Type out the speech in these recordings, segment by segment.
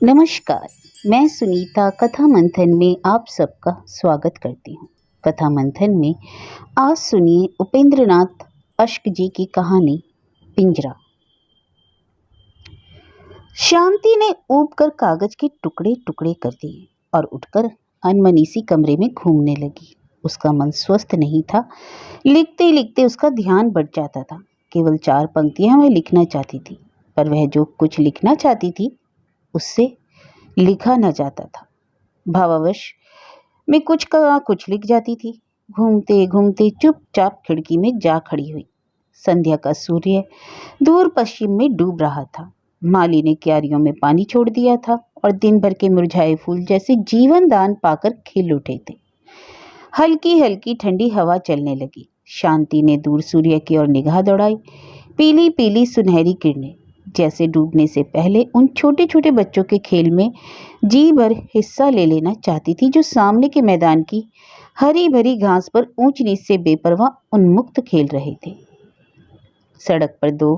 नमस्कार। मैं सुनीता कथा मंथन में आप सबका स्वागत करती हूँ। कथा मंथन में आज सुनिए उपेंद्रनाथ अश्क जी की कहानी पिंजरा। शांति ने ऊब कर कागज के टुकड़े टुकड़े कर दिए और उठकर अनमनी सी कमरे में घूमने लगी। उसका मन स्वस्थ नहीं था। लिखते लिखते उसका ध्यान बढ़ जाता था। केवल 4 पंक्तियां वह लिखना चाहती थी, पर वह जो कुछ लिखना चाहती थी उससे लिखा न जाता था। भावावश मैं कुछ का कुछ लिख जाती थी। घूमते घूमते चुपचाप खिड़की में जा खड़ी हुई। संध्या का सूर्य दूर पश्चिम में डूब रहा था। माली ने क्यारियों में पानी छोड़ दिया था और दिन भर के मुरझाए फूल जैसे जीवन दान पाकर खिल उठे थे। हल्की हल्की ठंडी हवा चलने लगी। शांति ने दूर सूर्य की ओर निगाह दौड़ाई। पीली पीली सुनहरी किरणें जैसे डूबने से पहले उन छोटे छोटे बच्चों के खेल में जी भर हिस्सा ले लेना चाहती थी, जो सामने के मैदान की हरी भरी घास पर ऊंच नीच से बेपरवाह उन्मुक्त खेल रहे थे। सड़क पर 2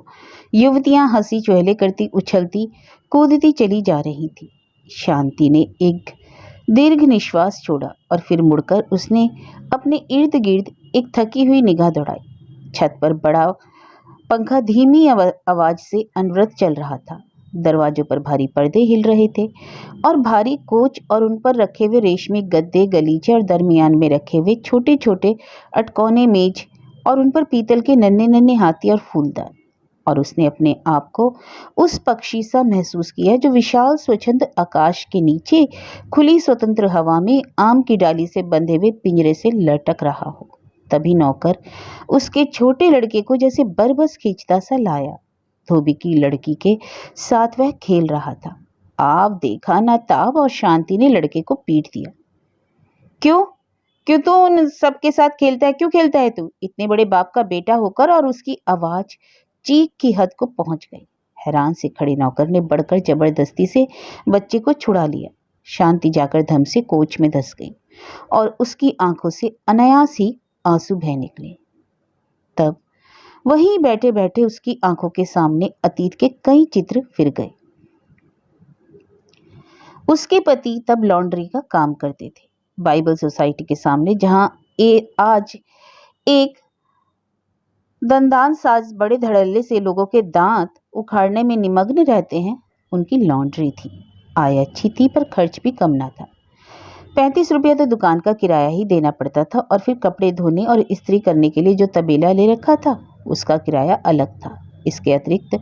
युवतियां हंसी चुहले करती उछलती कूदती चली जा रही थी। शांति ने एक दीर्घ निश्वास छोड़ा और फिर मुड़कर उसने अपने इर्द गिर्द एक थकी हुई निगाह दौड़ाई। छत पर बड़ा पंखा धीमी आवाज से अनवरत चल रहा था। दरवाजों पर भारी पर्दे हिल रहे थे और भारी कोच और उन पर रखे हुए रेशमी गद्दे, गलीचे और दरमियान में रखे हुए छोटे छोटे अटकौने मेज और उन पर पीतल के नन्हे नन्हे हाथी और फूलदान। और उसने अपने आप को उस पक्षी सा महसूस किया जो विशाल स्वच्छंद आकाश के नीचे खुली स्वतंत्र हवा में आम की डाली से बंधे हुए पिंजरे से लटक रहा हो। तभी नौकर उसके छोटे लड़के को जैसे बरबस खींचता सा लाया। धोबी की लड़की के साथ वह खेल रहा था। आप देखा ना ताब, और शांति ने लड़के को पीट दिया। क्यों क्यों तू उन सबके साथ खेलता है? क्यों खेलता है तू, इतने बड़े बाप का बेटा होकर? और उसकी आवाज चीख की हद को पहुंच गई। हैरान से खड़े नौकर ने बढ़कर जबरदस्ती से बच्चे को छुड़ा लिया। शांति जाकर धम से कोच में धंस गई और उसकी आंखों से अनायास ही आंसू बह निकले। तब वहीं बैठे बैठे उसकी आंखों के सामने अतीत के कई चित्र फिर गए। उसके पति तब लॉन्ड्री का काम करते थे, बाइबल सोसाइटी के सामने, जहां आज एक दंदान साज बड़े धड़ल्ले से लोगों के दांत उखाड़ने में निमग्न रहते हैं, उनकी लॉन्ड्री थी। आय अच्छी थी पर खर्च भी कम ना था। 35 रुपया तो दुकान का किराया ही देना पड़ता था और फिर कपड़े धोने और इस्त्री करने के लिए जो तबेला ले रखा था उसका किराया अलग था। इसके अतिरिक्त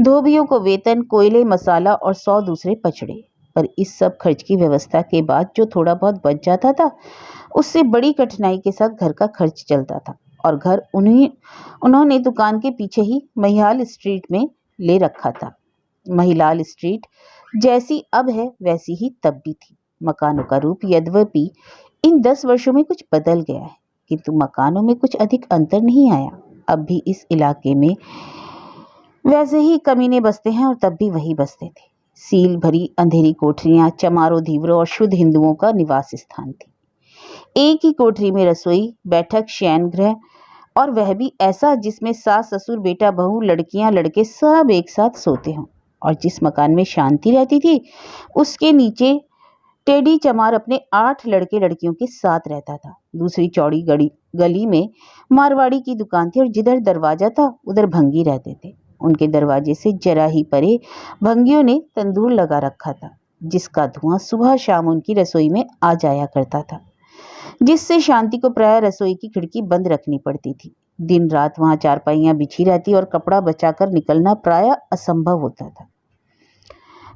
धोबियों को वेतन, कोयले, मसाला और 100 दूसरे पचड़े। पर इस सब खर्च की व्यवस्था के बाद जो थोड़ा बहुत बच जाता था उससे बड़ी कठिनाई के साथ घर का खर्च चलता था। और घर उन्होंने दुकान के पीछे ही महियाल स्ट्रीट में ले रखा था। महिलाल स्ट्रीट जैसी अब है वैसी ही तब भी थी। मकानों का रूप यद्यपि इन 10 वर्षों में कुछ बदल गया है, किंतु मकानों में कुछ अधिक अंतर नहीं आया। अब भी इस इलाके में वैसे ही कमीने बसते हैं और तब भी वही बसते थे। सील भरी अंधेरी कोठरियां चमारों, धीवरों और शुद्ध हिंदुओं का निवास स्थान थी। एक ही कोठरी में रसोई, बैठक, शयन गृह, और वह भी ऐसा जिसमें सास, ससुर, बेटा, बहू, लड़कियां, लड़के सब एक साथ सोते हों। और जिस मकान में शांति रहती थी उसके नीचे टेडी चमार अपने 8 लड़के लड़कियों के साथ रहता था। दूसरी चौड़ी गली में मारवाड़ी की दुकान थी और जिधर दरवाजा था उधर भंगी रहते थे। उनके दरवाजे से जरा ही परे भंगियों ने तंदूर लगा रखा था, जिसका धुआं सुबह शाम उनकी रसोई में आ जाया करता था, जिससे शांति को प्राय रसोई की खिड़की बंद रखनी पड़ती थी। दिन रात वहां चारपाइयां बिछी रहती और कपड़ा बचाकर निकलना प्राय असंभव होता था।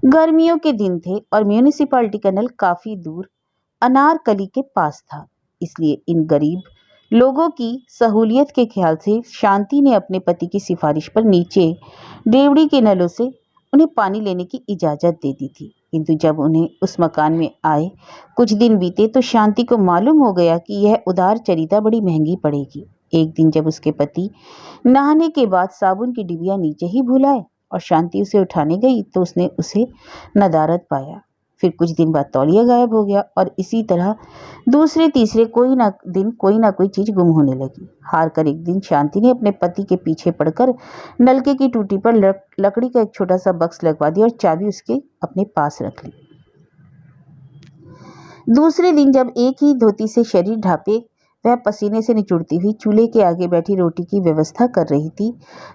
गर्मियों के दिन थे और म्यूनिसिपैलिटी का नल काफी दूर अनारकली के पास था, इसलिए इन गरीब लोगों की सहूलियत के ख्याल से शांति ने अपने पति की सिफारिश पर नीचे डेवड़ी के नलों से उन्हें पानी लेने की इजाजत दे दी थी। किंतु जब उन्हें उस मकान में आए कुछ दिन बीते तो शांति को मालूम हो गया कि यह उदार चरिता बड़ी महंगी पड़ेगी। एक दिन जब उसके पति नहाने के बाद साबुन की डिबिया नीचे ही भूल आए और शांति उसे उठाने गई तो उसने उसे नदारद पाया। फिर कुछ दिन बाद तौलिया गायब हो गया और इसी तरह दूसरे तीसरे कोई ना कोई चीज गुम होने लगी। हार कर एक दिन शांति ने अपने पति के पीछे पड़कर नलके की टूटी पर लकड़ी का एक छोटा सा बक्स लगवा दिया और चाबी उसके अपने पास रख ली। दूसरे दिन जब एक ही धोती से शरीर ढांपे वह पसीने से निचुड़ती हुई चूल्हे के आगे बैठी रोटी की व्यवस्था कर रही थी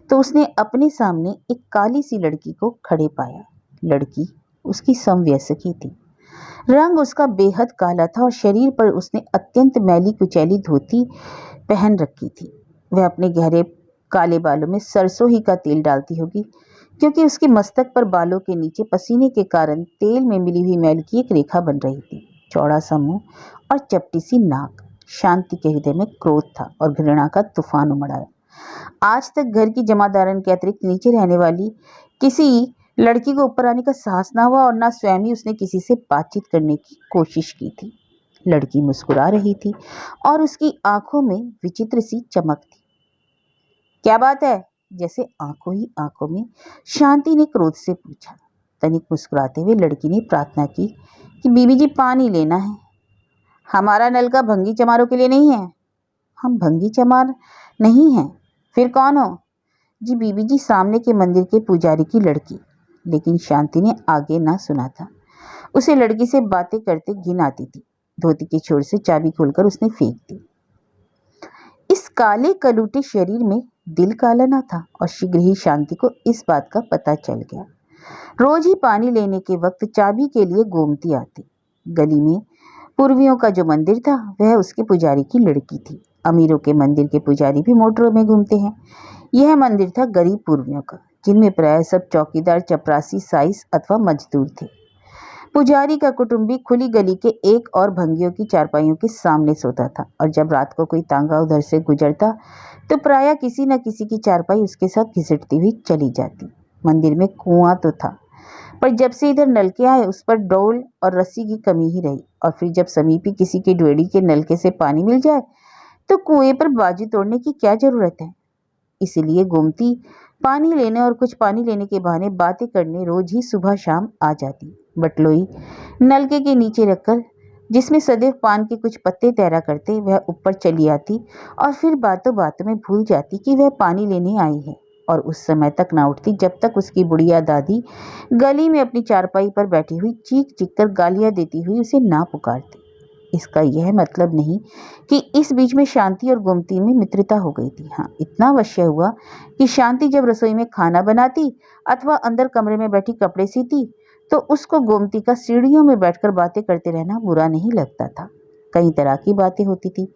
तो उसने अपने सामने एक काली सी लड़की को खड़े पाया। लड़की उसकी समवयस्की थी। रंग उसका बेहद काला था और शरीर पर उसने अत्यंत मैली कुचैली धोती पहन रखी थी। वह अपने गहरे काले बालों में सरसों ही का तेल डालती होगी, क्योंकि उसके मस्तक पर बालों के नीचे पसीने के कारण तेल में मिली हुई मैल की एक रेखा बन रही थी। चौड़ा सा मुंह और चपटी सी नाक। शांति के हृदय में क्रोध था और घृणा का तूफान उमड़ आया। आज तक घर की जमादारन के अतिरिक्त नीचे रहने वाली किसी लड़की को ऊपर आने का साहस ना हुआ और ना स्वयं ही उसने किसी से बातचीत करने की कोशिश की थी। लड़की मुस्कुरा रही थी और उसकी आंखों में विचित्र सी चमक थी। क्या बात है? जैसे आंखों ही आंखों में शांति ने क्रोध से पूछा। तनिक मुस्कुराते हुए लड़की ने प्रार्थना की कि बीबी जी पानी लेना है। हमारा नल का भंगी चमारों के लिए नहीं है। हम भंगी चमार नहीं हैं। फिर कौन हो? जी बीबी जी, सामने के मंदिर के पुजारी की लड़की। लेकिन शांति ने आगे ना सुना था। उसे लड़की से बातें करते घिन आती थी। धोती के छोर से चाबी खोलकर उसने फेंक दी। इस काले कलूटे शरीर में दिल काला ना था और शीघ्र ही शांति को इस बात का पता चल गया। रोज ही पानी लेने के वक्त चाबी के लिए गोमती आती। गली में पूर्वियों का जो मंदिर था वह उसके पुजारी की लड़की थी। अमीरों के मंदिर के पुजारी भी मोटरों में घूमते हैं। यह मंदिर था गरीब पूर्वियों का, जिनमें प्राय सब चौकीदार, चपरासी, साइस अथवा मजदूर थे। पुजारी का कुटुंबी खुली गली के एक और भंगियों की चारपाइयों के सामने सोता था और जब रात को कोई तांगा उधर से गुजरता तो प्राय किसी न किसी की चारपाई उसके साथ घिसटती हुई चली जाती। मंदिर में कुआं तो था, पर जब से इधर नलके आए उस पर डोल और रस्सी की कमी ही रही। और फिर जब समीपी किसी की ड्वेड़ी के नलके से पानी मिल जाए तो कुएं पर बाजी तोड़ने की क्या जरूरत है। इसीलिए गोमती पानी लेने और कुछ पानी लेने के बहाने बातें करने रोज ही सुबह शाम आ जाती। बटलोई नलके के नीचे रखकर, जिसमें सदैव पान के कुछ पत्ते तैरा करते, वह ऊपर चली आती और फिर बातों बातों में भूल जाती कि वह पानी लेने आई है और उस समय तक ना उठती जब तक उसकी बुढ़िया दादी गली में अपनी चारपाई पर बैठी हुई चीख चीख कर गालियां देती हुई उसे ना पुकारती। इसका यह मतलब नहीं कि इस बीच में शांति और गोमती में मित्रता हो गई थी। हाँ, इतना अवश्य हुआ कि शांति जब रसोई में खाना बनाती अथवा अंदर कमरे में बैठी कपड़े सीती तो उसको गोमती का सीढ़ियों में बैठकर बातें करते रहना बुरा नहीं लगता था। कई तरह की बातें होती थी।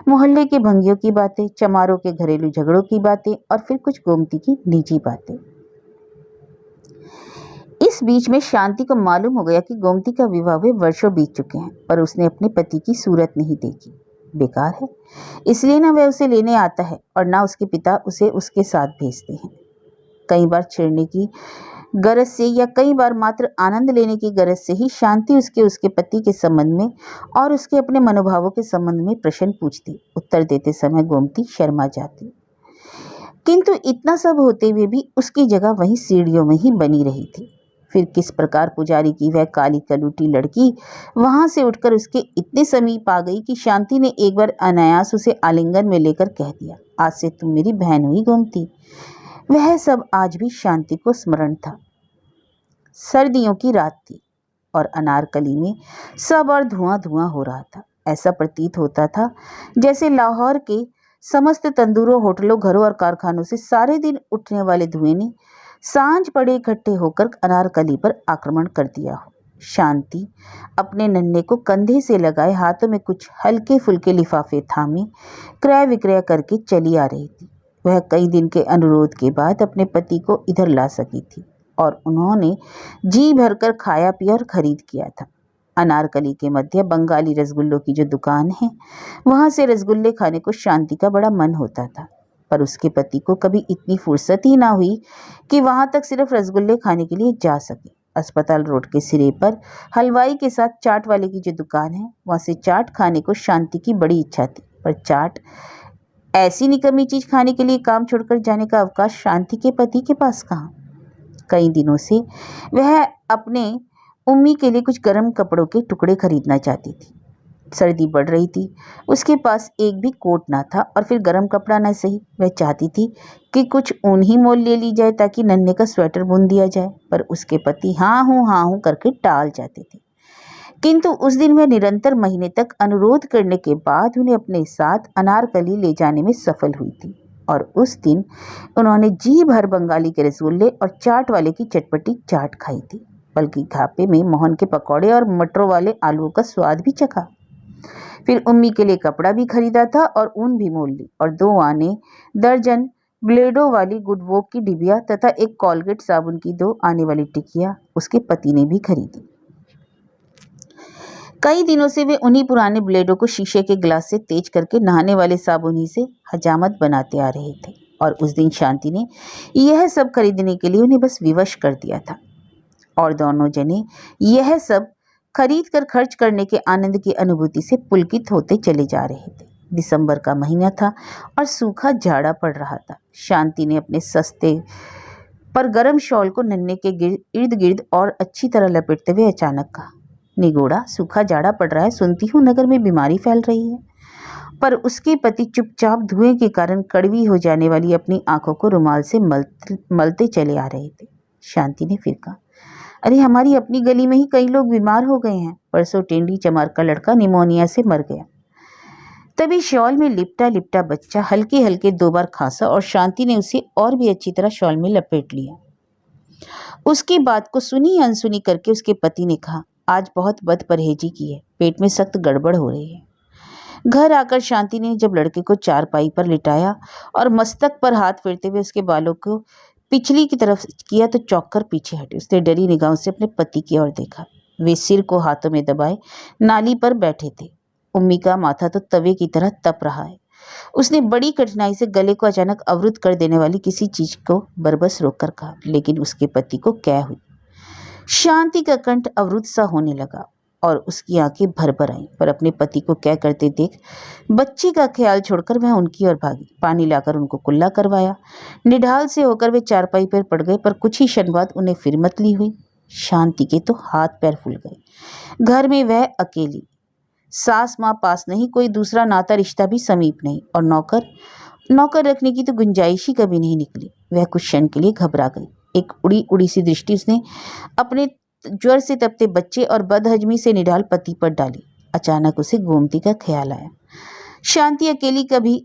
मोहल्ले के भंगियों की बातें, चमारों के घरेलू झगड़ों की बातें और फिर कुछ गोमती की निजी बातें। इस बीच में शांति को मालूम हो गया कि गोमती का विवाह हुए वर्षों बीत चुके हैं, पर उसने अपने पति की सूरत नहीं देखी। बेकार है, इसलिए ना वह उसे लेने आता है और ना उसके पिता उसे उसके साथ भेजते हैं। कई बार छेड़ने की गरज से या कई बार मात्र आनंद लेने की गरज से ही शांति उसके पति के संबंध में और उसके अपने मनोभावों के संबंध में प्रश्न पूछती। उत्तर देते समय गोमती शर्मा जाती, किंतु इतना सब होते हुए भी उसकी जगह वहीं सीढ़ियों में ही बनी रही थी। फिर किस प्रकार पुजारी की वह काली कलूटी लड़की वहां से उठकर उसके इतने समीप आ गई कि शांति ने एक बार अनायास उसे आलिंगन में लेकर कह दिया, आज से तुम मेरी बहन हुई गोमती। वह सब आज भी शांति को स्मरण था। सर्दियों की रात थी और अनारकली में सब और धुआं धुआं हो रहा था। ऐसा प्रतीत होता था जैसे लाहौर के समस्त तंदूरों, होटलों, घरों और कारखानों से सारे दिन उठने वाले धुएं ने सांझ पड़े इकट्ठे होकर अनारकली पर आक्रमण कर दिया हो। शांति अपने नन्हे को कंधे से लगाए, हाथों में कुछ हल्के फुल्के लिफाफे थामे क्रय विक्रय करके चली आ रही थी। वह कई दिन के अनुरोध के बाद अपने पति को इधर ला सकी थी और उन्होंने जी भरकर खाया पिया और खरीद किया था। अनारकली के मध्य बंगाली रसगुल्लों की जो दुकान है, वहां से रसगुल्ले खाने को शांति का बड़ा मन होता था, पर उसके पति को कभी इतनी फुर्सत ही ना हुई कि वहां तक सिर्फ रसगुल्ले खाने के लिए जा सके। अस्पताल रोड के सिरे पर हलवाई के साथ चाट वाले की जो दुकान है, वहां से चाट खाने को शांति की बड़ी इच्छा थी, पर चाट ऐसी निकम्मी चीज खाने के लिए काम छोड़कर जाने का अवकाश शांति के पति के पास कहाँ। कई दिनों से वह अपने उम्मी के लिए कुछ गर्म कपड़ों के टुकड़े खरीदना चाहती थी। सर्दी बढ़ रही थी, उसके पास एक भी कोट ना था और फिर गर्म कपड़ा ना सही। वह चाहती थी कि कुछ ऊन ही मोल ले ली जाए ताकि नन्हे का स्वेटर बुन दिया जाए, पर उसके पति हाँ हूँ करके टाल जाते थे। किंतु उस दिन वह निरंतर महीने तक अनुरोध करने के बाद उन्हें अपने साथ अनारकली ले जाने में सफल हुई थी, और उस दिन उन्होंने जी भर बंगाली के रसगुल्ले और चाट वाले की चटपटी चाट खाई थी, बल्कि घापे में मोहन के पकौड़े और मटरों वाले आलूओं का स्वाद भी चखा। फिर उम्मी के लिए कपड़ा भी खरीदा था और ऊन भी मोल ली, और 2 आने दर्जन ब्लेडो वाली गुडवॉक की डिबिया तथा एक कॉलगेट साबुन की 2 आने वाली टिकिया उसके पति ने भी खरीदी। कई दिनों से वे उन्हीं पुराने ब्लेडों को शीशे के गिलास से तेज करके नहाने वाले साबुन ही से हजामत बनाते आ रहे थे, और उस दिन शांति ने यह सब खरीदने के लिए उन्हें बस विवश कर दिया था, और दोनों जने यह सब खरीद कर खर्च करने के आनंद की अनुभूति से पुलकित होते चले जा रहे थे। दिसंबर का महीना था और सूखा झाड़ा पड़ रहा था। शांति ने अपने सस्ते पर गर्म शॉल को नन्हे के इर्द गिर्द और अच्छी तरह लपेटते हुए अचानक कहा, निगोड़ा, सूखा झाड़ा पड़ रहा है, सुनती हूँ नगर में बीमारी फैल रही है। पर उसके पति चुपचाप धुएं के कारण कड़वी हो जाने वाली अपनी आंखों को रुमाल से मलते चले आ रहे थे। शांति ने फिर कहा, अरे हमारी अपनी गली में ही कई लोग बीमार हो गए हैं। परसों टेंडी चमार का लड़का निमोनिया से मर गया। तभी शॉल में लिपटा लिपटा बच्चा हल्के हल्के 2 बार खांसा और शांति ने उसे और भी अच्छी तरह शॉल में लपेट लिया। उसकी बात को सुनी अनसुनी करके उसके पति ने कहा, आज बहुत बद परहेजी की है, पेट में सख्त गड़बड़ हो रही है। घर आकर शांति ने जब लड़के को चारपाई पर लिटाया और मस्तक पर हाथ फेरते हुए उसके बालों को पिछली की तरफ किया तो चौंक कर पीछे हटी। उसने डरी निगाहों से अपने पति की ओर देखा। वे सिर को हाथों में दबाए नाली पर बैठे थे। उम्मी का माथा तो तवे की तरह तप रहा है। उसने बड़ी कठिनाई से गले को अचानक अवरुद्ध कर देने वाली किसी चीज को बरबस रोककर कहा, लेकिन उसके पति को क्या हुई। शांति का कंठ अवरुद्ध सा होने लगा और उसकी आंखें भर भर आईं, पर अपने पति को क्या करते देख बच्चे का ख्याल छोड़कर वह उनकी ओर भागी। पानी लाकर उनको कुल्ला करवाया। निढाल से होकर वे चारपाई पर पड़ गए, पर कुछ ही क्षण बाद उन्हें फिर मतली हुई। शांति के तो हाथ पैर फूल गए। घर में वह अकेली, सास माँ पास नहीं, कोई दूसरा नाता रिश्ता भी समीप नहीं, और नौकर रखने की तो गुंजाइश ही कभी नहीं निकली। वह कुछ क्षण के लिए घबरा गई। एक उड़ी उड़ी सी दृष्टि उसने अपने ज्वर से तपते बच्चे और बदहजमी से निढाल पति पर डाली। अचानक उसे गोमती का ख्याल आया। शांति अकेली कभी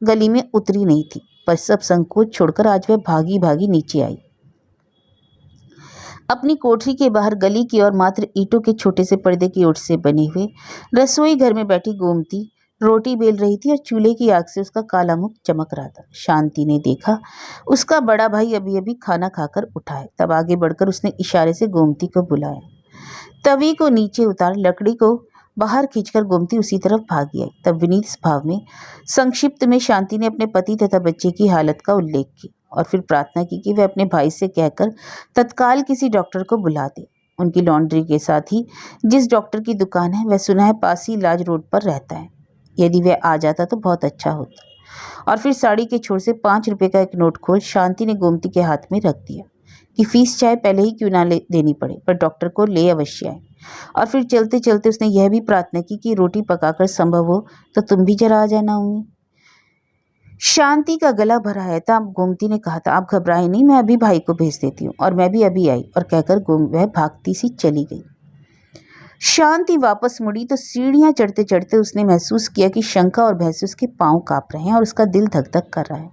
गली में उतरी नहीं थी, पर सब संकोच छोड़कर आज वह भागी भागी नीचे आई। अपनी कोठरी के बाहर गली की ओर मात्र ईंटों के छोटे से पर्दे की ओट से बने हुए रसोई घर में बैठी गोमती रोटी बेल रही थी और चूल्हे की आग से उसका काला मुख चमक रहा था। शांति ने देखा उसका बड़ा भाई अभी अभी खाना खाकर उठा है। तब आगे बढ़कर उसने इशारे से गोमती को बुलाया। तवी को नीचे उतार लकड़ी को बाहर खींचकर गोमती उसी तरफ भागी आई। तब विनीत भाव में संक्षिप्त में शांति ने अपने पति तथा बच्चे की हालत का उल्लेख किया और फिर प्रार्थना की कि वह अपने भाई से कहकर तत्काल किसी डॉक्टर को बुला दे। उनकी लॉन्ड्री के साथ ही जिस डॉक्टर की दुकान है वह सुना है पास ही लाज रोड पर रहता है। यदि वह आ जाता तो बहुत अच्छा होता। और फिर साड़ी के छोर से 5 रुपए का एक नोट खोल शांति ने गोमती के हाथ में रख दिया कि फीस चाहे पहले ही क्यों ना देनी पड़े, पर डॉक्टर को ले अवश्य आए। और फिर चलते चलते उसने यह भी प्रार्थना की कि रोटी पकाकर संभव हो तो तुम भी जरा आ जाना। उम्मी शांति का गला भरा है तब गोमती ने कहा था, आप घबराए नहीं, मैं अभी भाई को भेज देती हूँ। और मैं भी अभी आई, और कहकर वह भागती सी चली गई। शांति वापस मुड़ी तो सीढ़ियां चढ़ते चढ़ते उसने महसूस किया कि शंका और भय से उसके पांव कांप रहे हैं और उसका दिल धक धक कर रहा है।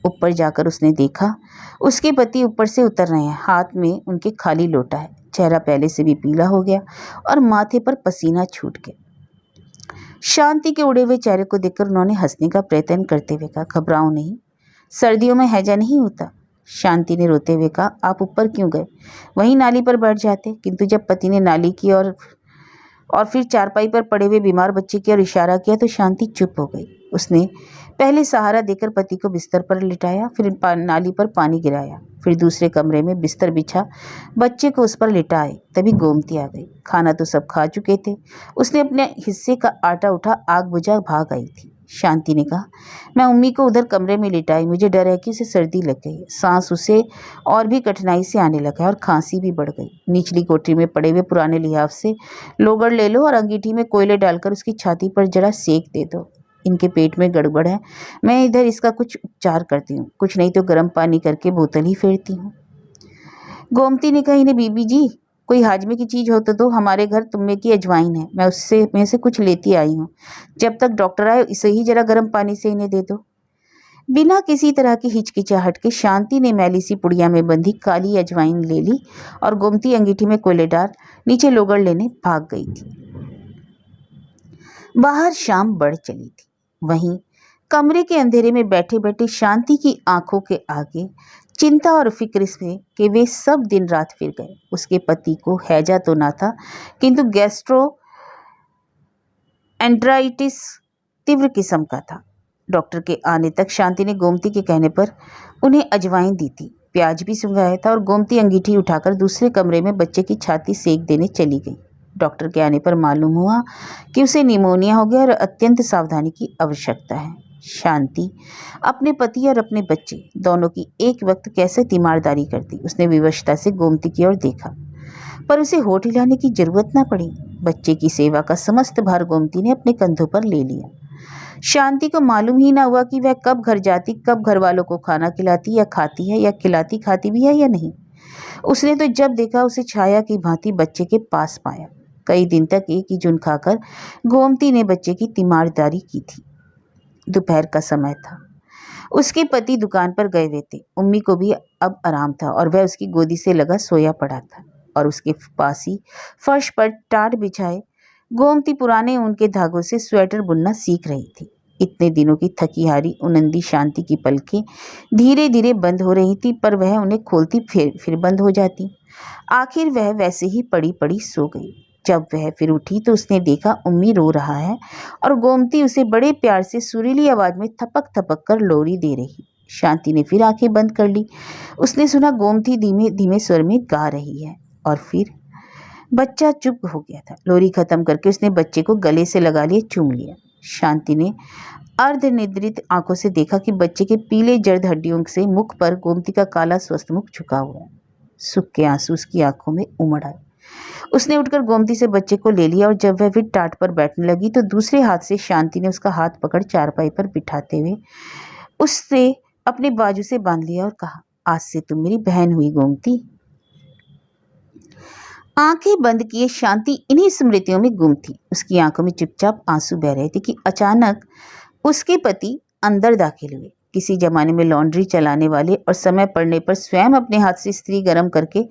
ऊपर जाकर उसने देखा उसके पति ऊपर से उतर रहे हैं। हाथ में उनके खाली लोटा है। चेहरा पहले से भी पीला हो गया और माथे पर पसीना छूट गया। शांति के उड़े हुए चेहरे को देखकर उन्होंने हंसने का प्रयत्न करते हुए कहा, घबराओ नहीं, सर्दियों में हैजा नहीं होता। शांति ने रोते हुए कहा, आप ऊपर क्यों गए, वहीं नाली पर बैठ जाते। किंतु जब पति ने नाली की और फिर चारपाई पर पड़े हुए बीमार बच्चे की ओर इशारा किया तो शांति चुप हो गई। उसने पहले सहारा देकर पति को बिस्तर पर लिटाया, फिर नाली पर पानी गिराया, फिर दूसरे कमरे में बिस्तर बिछा बच्चे को उस पर लिटाए। तभी गोमती आ गई। खाना तो सब खा चुके थे। उसने अपने हिस्से का आटा उठा आग बुझा भाग आई थी। शांति ने कहा। मैं उम्मी को उधर कमरे में लिटाई। मुझे डर है कि उसे सर्दी लग गई। सांस उसे और भी कठिनाई से आने लगा और खांसी भी बढ़ गई। निचली कोठरी में पड़े हुए पुराने लिहाफ से लोगड़ ले लो और अंगीठी में कोयले डालकर उसकी छाती पर जरा सेक दे दो। इनके पेट में गड़बड़ है। मैं इधर इसका कुछ उपचार करती हूँ, कुछ नहीं तो गर्म पानी करके बोतल ही फेरती हूँ। गोमती ने कहा, इन्हें बीबी जी कोई हाजमे की चीज हो तो दो। हमारे घर तुम्बे की अजवाइन है, मैं उससे में से कुछ लेती आई हूँ। जब तक डॉक्टर आए इसे ही जरा गर्म पानी से इन्हें दे दो। बिना किसी तरह की हिचकिचाहट के शांति ने मैली सी पुड़िया में बंधी काली अजवाइन ले ली और गोमती अंगीठी में कोयले डाल नीचे लोगड़ लेने भाग गई थी। बाहर शाम बढ़ चली थी। वहीं कमरे के अंधेरे में बैठे बैठे शांति की आंखों के आगे चिंता और फिक्र से कि वे सब दिन रात फिर गए। उसके पति को हैजा तो ना था, किंतु गैस्ट्रो एंट्राइटिस तीव्र किस्म का था। डॉक्टर के आने तक शांति ने गोमती के कहने पर उन्हें अजवाइन दी थी, प्याज भी सुंघाया था और गोमती अंगीठी उठाकर दूसरे कमरे में बच्चे की छाती सेक देने चली गई। डॉक्टर के आने पर मालूम हुआ कि उसे निमोनिया हो गया और अत्यंत सावधानी की आवश्यकता है। शांति अपने पति और अपने बच्चे दोनों की एक वक्त कैसे तीमारदारी करती। उसने विवशता से गोमती की ओर देखा, पर उसे होठ हिलाने की जरूरत न पड़ी। बच्चे की सेवा का समस्त भार गोमती ने अपने कंधों पर ले लिया। शांति को मालूम ही ना हुआ कि वह कब घर जाती, कब घर वालों को खाना खिलाती या खाती है, या खिलाती खाती भी है या नहीं। उसने तो जब देखा उसे छाया की भांति बच्चे के पास पाया। कई दिन तक एक ही जुन खाकर गोमती ने बच्चे की तीमारदारी की थी। दोपहर का समय था। उसके पति दुकान पर गए हुए थे। उम्मी को भी अब आराम था और वह उसकी गोदी से लगा सोया पड़ा था और उसके पास ही फर्श पर टाट बिछाए गोमती पुराने ऊन के धागों से स्वेटर बुनना सीख रही थी। इतने दिनों की थकी हारी उनंदी शांति की पलकें धीरे धीरे बंद हो रही थी, पर वह उन्हें खोलती फिर बंद हो जाती। आखिर वह वैसे ही पड़ी पड़ी सो गई। जब वह फिर उठी तो उसने देखा उम्मी रो रहा है और गोमती उसे बड़े प्यार से सुरीली आवाज में थपक थपक कर लोरी दे रही। शांति ने फिर आंखें बंद कर ली। उसने सुना गोमती धीमे धीमे स्वर में गा रही है और फिर बच्चा चुप हो गया था। लोरी खत्म करके उसने बच्चे को गले से लगा लिया, चूम लिया। शांति ने अर्धनिद्रित आंखों से देखा कि बच्चे के पीले जर्द हड्डियों से मुख पर गोमती का काला स्वस्थ मुख झुका हुआ है। सुख के आंसू उसकी आंखों में उमड़ आए। उसने उठकर गोमती से बच्चे को ले लिया और जब वह फिर टाट पर बैठने लगी तो दूसरे हाथ से शांति ने उसका हाथ पकड़ चारपाई पर बिठाते हुए उससे अपने बाजू से बांध लिया और कहा, आज से तुम मेरी बहन हुई गोमती। आंखें बंद किए शांति इन्हीं स्मृतियों में गुम थी। उसकी आंखों में चुपचाप आंसू बह रहे थे कि अचानक उसके पति अंदर दाखिल हुए। किसी जमाने में लॉन्ड्री चलाने वाले और समय पड़ने पर स्वयं अपने हाथ से इस्त्री गर्म करके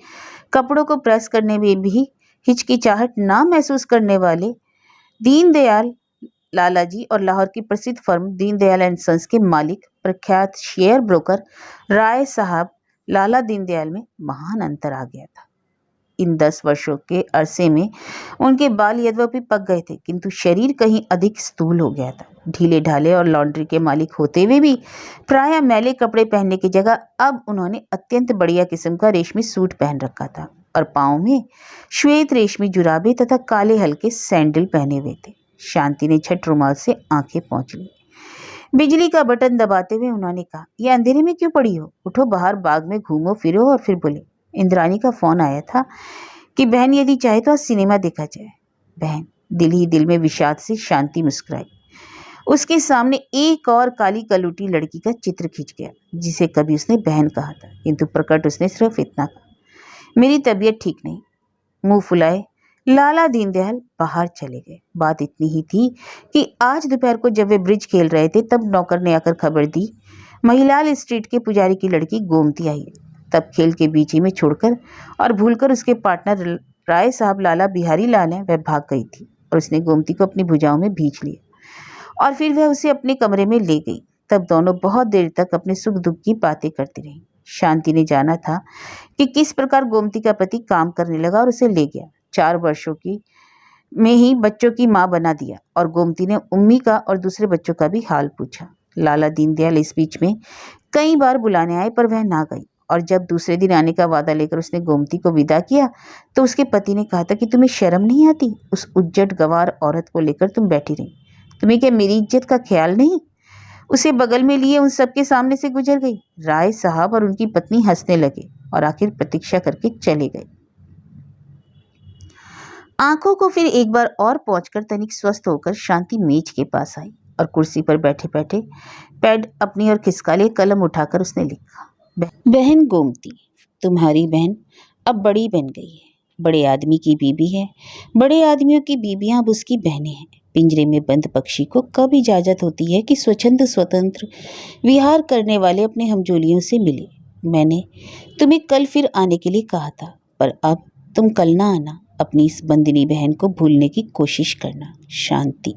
कपड़ों को प्रेस करने में भी हिचकिचाहट ना महसूस करने वाले दीनदयाल लाला जी और लाहौर की प्रसिद्ध फर्म दीनदयाल एंड सन्स के मालिक प्रख्यात शेयर ब्रोकर राय साहब लाला दीनदयाल में महान अंतर आ गया था। इन 10 वर्षों के अरसे में उनके बाल यद्यपि पक गए थे, किंतु शरीर कहीं अधिक स्थूल हो गया था। ढीले ढाले और लॉन्ड्री के मालिक होते हुए भी प्रायः मैले कपड़े पहनने की जगह अब उन्होंने अत्यंत बढ़िया किस्म का रेशमी सूट पहन रखा था और पाँव में श्वेत रेशमी जुराबे तथा काले हल्के सैंडल पहने हुए थे। शांति ने छठ रुमाल से आंखें पोंछ ली। बिजली का बटन दबाते हुए उन्होंने कहा, यह अंधेरे में क्यों पड़ी हो? उठो, बाहर बाग में घूमो फिरो। और फिर बोले, इंद्रानी का फोन आया था कि बहन यदि चाहे तो आज सिनेमा देखा जाए। बहन दिल ही दिल में विषाद से शांति मुस्कुराई। उसके सामने एक और काली कलूटी लड़की का चित्र खिंच गया जिसे कभी उसने बहन कहा था, किंतु प्रकट उसने सिर्फ इतना कहा, मेरी तबीयत ठीक नहीं। मुंह फुलाए लाला दीनदयाल बाहर चले गए। बात इतनी ही थी कि आज दोपहर को जब वे ब्रिज खेल रहे थे तब नौकर ने आकर खबर दी, महिलाल स्ट्रीट के पुजारी की लड़की गोमती आई है। तब खेल के बीच ही में छोड़कर और भूलकर उसके पार्टनर राय साहब लाला बिहारी लाल हैं, वह भाग गई थी और उसने गोमती को अपनी भुजाओं में भींच लिया और फिर वह उसे अपने कमरे में ले गई। तब दोनों बहुत देर तक अपने सुख दुख की बातें करती रहीं। शांति ने जाना था कि किस प्रकार गोमती का पति काम करने लगा और उसे ले गया। 4 वर्षों की में ही बच्चों की माँ बना दिया और गोमती ने उम्मी का और दूसरे बच्चों का भी हाल पूछा। लाला दीनदयाल इस बीच में कई बार बुलाने आए पर वह ना गई और जब दूसरे दिन आने का वादा लेकर उसने गोमती को विदा किया तो उसके पति ने कहा था कि तुम्हें शर्म नहीं आती? उस उज्जट गंवार औरत को लेकर तुम बैठी रही। तुम्हें क्या मेरी इज्जत का ख्याल नहीं? उसे बगल में लिए उन सबके सामने से गुजर गई। राय साहब और उनकी पत्नी हंसने लगे और आखिर प्रतीक्षा करके चले गए। आंखों को फिर एक बार और पहुंचकर तनिक स्वस्थ होकर शांति मेज के पास आई और कुर्सी पर बैठे बैठे पैड अपनी ओर खिसका लिए। कलम उठाकर उसने लिखा, बहन गोमती, तुम्हारी बहन अब बड़ी बन गई है, बड़े आदमी की बीबी है, बड़े आदमियों की बीबियां अब उसकी बहनें हैं। पिंजरे में बंद पक्षी को कब इजाजत होती है कि स्वतंत्र विहार करने वाले अपने हमजोलियों से मिले। मैंने तुम्हें कल फिर आने के लिए कहा था, पर अब तुम कल ना आना। अपनी इस बंदिनी बहन को भूलने की कोशिश करना। शांति।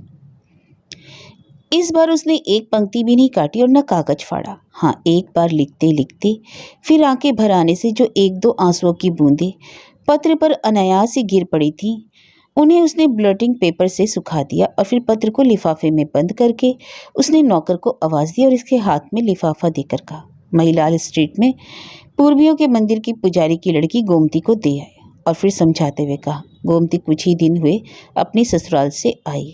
इस बार उसने एक पंक्ति भी नहीं काटी और न कागज फाड़ा। हाँ, एक बार लिखते लिखते फिर आंखें भर आने से जो एक दो आंसुओं की बूंदें पत्र पर अनायास ही गिर पड़ी थीं, उन्हें उसने ब्लॉटिंग पेपर से सुखा दिया और फिर पत्र को लिफाफे में बंद करके उसने नौकर को आवाज़ दी और इसके हाथ में लिफाफा देकर कहा, महिलाल स्ट्रीट में पूर्वियों के मंदिर की पुजारी की लड़की गोमती को दे आए। और फिर समझाते हुए कहा, गोमती कुछ ही दिन हुए अपनी ससुराल से आई।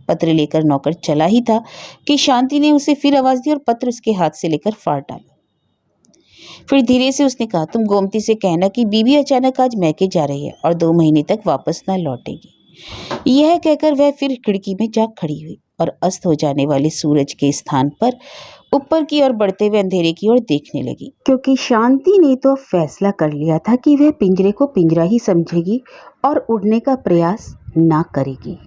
पत्र लेकर नौकर चला ही था कि शांति ने उसे फिर आवाज़ दी और पत्र उसके हाथ से लेकर फाड़ डाला। फिर धीरे से उसने कहा, तुम गोमती से कहना कि बीबी अचानक आज मैके जा रही है और 2 महीने तक वापस ना लौटेगी। यह कहकर वह फिर खिड़की में जा खड़ी हुई और अस्त हो जाने वाले सूरज के स्थान पर ऊपर की ओर बढ़ते हुए अंधेरे की ओर देखने लगी, क्योंकि शांति ने तो फैसला कर लिया था कि वह पिंजरे को पिंजरा ही समझेगी और उड़ने का प्रयास ना करेगी।